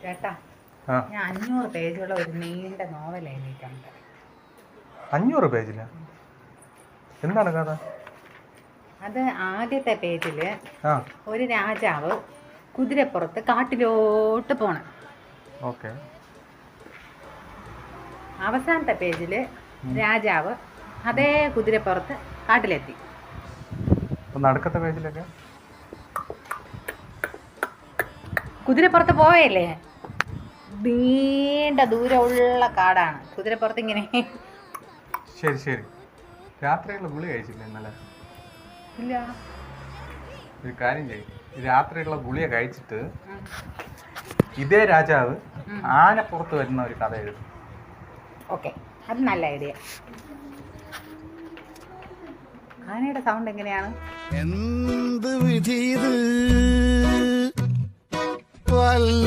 ചേട്ടാ, ഞാൻ 500 പേജുള്ള ഒരു നീണ്ട നോവൽ എഴുതിയിട്ടുണ്ട്. 500 പേജില? എന്താണ് കഥ? അത് ആദ്യത്തെ പേജില് ഒരു രാജാവ് കുതിരപ്പുറത്ത് കാട്ടിലോട്ട് പോണം. ഓക്കെ. അവസാനത്തെ പേജില് രാജാവ് അതേ കുതിരപ്പുറത്ത് കാട്ടിലെത്തി. നടുക്കത്തെ പേജിലൊക്കെ കുതിരപ്പുറത്ത് പോയല്ലേ, നീണ്ട ദൂരമുള്ള കാടാണ്. കുതിരപ്പുറത്ത് ഇങ്ങനെ. ശരി ശരി. രാത്രിയുള്ള ഗുളി കഴിച്ചില്ല ഇന്നലെ? ഇല്ല. ഒരു കാര്യം ചെയ്യും, രാത്രിയുള്ള ഗുളിയെ കഴിച്ചിട്ട് ഇതേ രാജാവ് ആനപ്പുറത്ത് വരുന്ന ഒരു കഥ എഴുതും. ഓക്കെ, അത് നല്ല ഐഡിയ. ആനയുടെ സൗണ്ട് എങ്ങനെയാണ്? എന്ത് വിധി